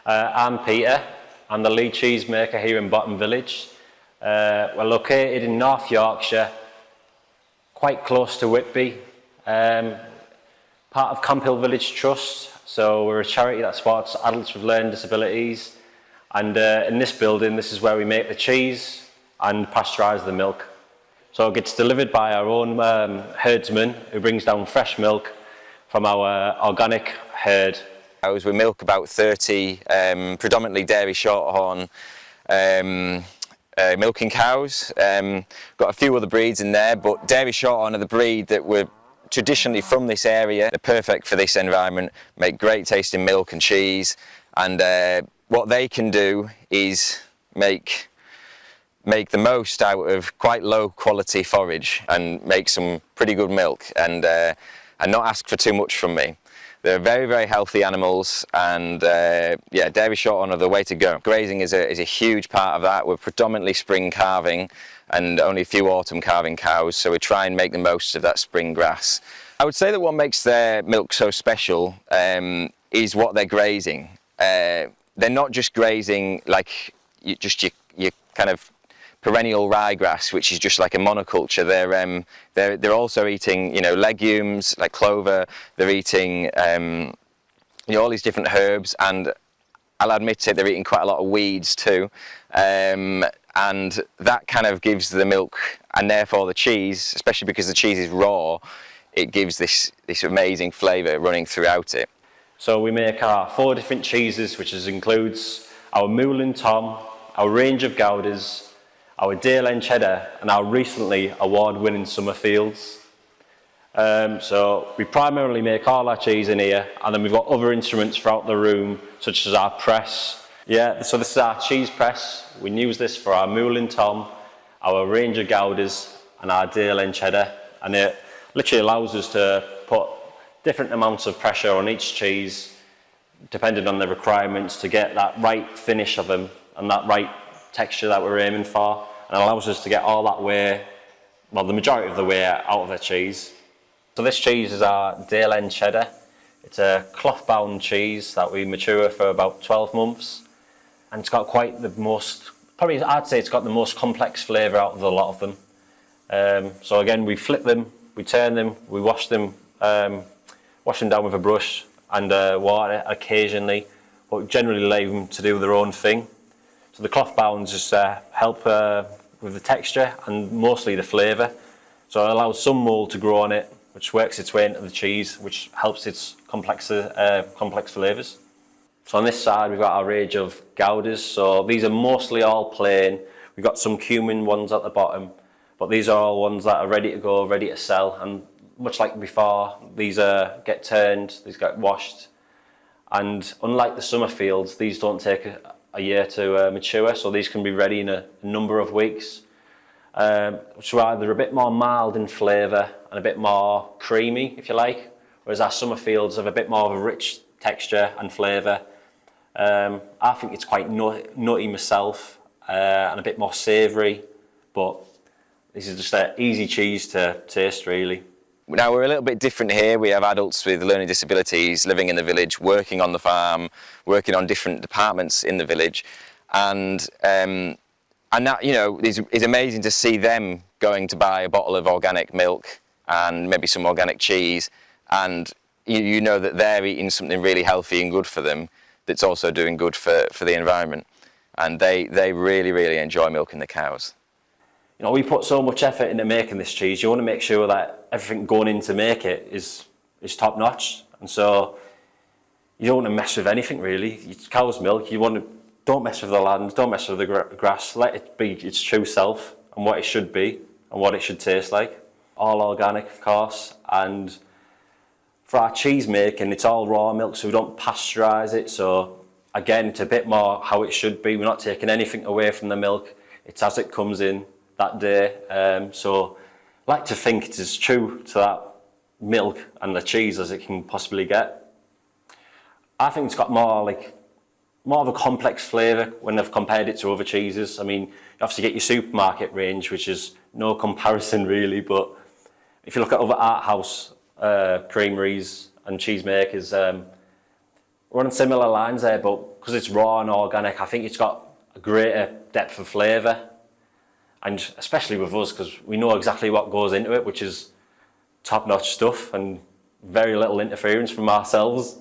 I'm Peter. I'm the lead cheesemaker here in Botton village. We're located in North Yorkshire, quite close to Whitby, part of Camphill Village Trust. So we're a charity that supports adults with learning disabilities. And in this building, this is where we make the cheese and pasteurise the milk. So it gets delivered by our own herdsman who brings down fresh milk from our organic herd. We milk about 30 predominantly dairy shorthorn milking cows. Got a few other breeds in there, but dairy shorthorn are the breed that were traditionally from this area. They're perfect for this environment, make great tasting milk and cheese, and what they can do is make the most out of quite low quality forage and make some pretty good milk, and not ask for too much from me. They're very, very healthy animals, and yeah, dairy shorthorn are the way to go. Grazing is a huge part of that. We're predominantly spring calving and only a few autumn calving cows, so we try and make the most of that spring grass. I would say that what makes their milk so special is what they're grazing. They're not just grazing like your kind of perennial ryegrass, which is just like a monoculture. They're also eating, legumes like clover. They're eating, all these different herbs, and I'll admit it, they're eating quite a lot of weeds too. And that kind of gives the milk, and therefore the cheese, especially because the cheese is raw, it gives this amazing flavour running throughout it. So we make our 4 different cheeses, which includes our Moulin Tom, our range of Goudas, our Dale End Cheddar, and our recently award-winning Summerfields. So we primarily make all our cheese in here, and then we've got other instruments throughout the room, such as our press. Yeah, so this is our cheese press. We use this for our Moulin Tom, our range of Goudas, and our Dale End Cheddar, and it literally allows us to put different amounts of pressure on each cheese, depending on the requirements, to get that right finish of them and that right texture that we're aiming for, and allows us to get all that way, well, the majority of the way out of the cheese. So this cheese is our Dale End Cheddar. It's a cloth-bound cheese that we mature for about 12 months, and it's got quite the most, probably I'd say it's got the most complex flavour out of the lot of them. So again, we flip them, we turn them, we wash them down with a brush and water occasionally, but we generally leave them to do their own thing. So the cloth bounds just help with the texture and mostly the flavour. So it allows some mould to grow on it, which works its way into the cheese, which helps its complex flavours. So on this side we've got our range of Goudas. So these are mostly all plain. We've got some cumin ones at the bottom, but these are all ones that are ready to go, ready to sell. And much like before, these get turned, these get washed. And unlike the Summerfields, these don't take a year to mature, so these can be ready in a number of weeks, which are either a bit more mild in flavour and a bit more creamy, if you like, whereas our Summerfields have a bit more of a rich texture and flavour. I think it's quite nutty myself, and a bit more savoury, but this is just an easy cheese to taste, really. Now we're a little bit different here. We have adults with learning disabilities living in the village, working on the farm, working on different departments in the village, and that is amazing to see them going to buy a bottle of organic milk and maybe some organic cheese, and you know that they're eating something really healthy and good for them that's also doing good for the environment, and they really, really enjoy milking the cows. We put so much effort into making this cheese. You want to make sure that everything going in to make it is top notch, and so you don't want to mess with anything really. It's cow's milk. Don't mess with the land, don't mess with the grass. Let it be its true self and what it should be and what it should taste like. All organic, of course, and for our cheese making, it's all raw milk, so we don't pasteurise it. So again, it's a bit more how it should be. We're not taking anything away from the milk. It's as it comes in that day. So I like to think it's as true to that milk and the cheese as it can possibly get. I think it's got more of a complex flavour when they've compared it to other cheeses. I mean, you obviously get your supermarket range, which is no comparison really, but if you look at other art house creameries and cheesemakers, We're on similar lines there, but because it's raw and organic, I think it's got a greater depth of flavour. And especially with us, because we know exactly what goes into it, which is top-notch stuff and very little interference from ourselves.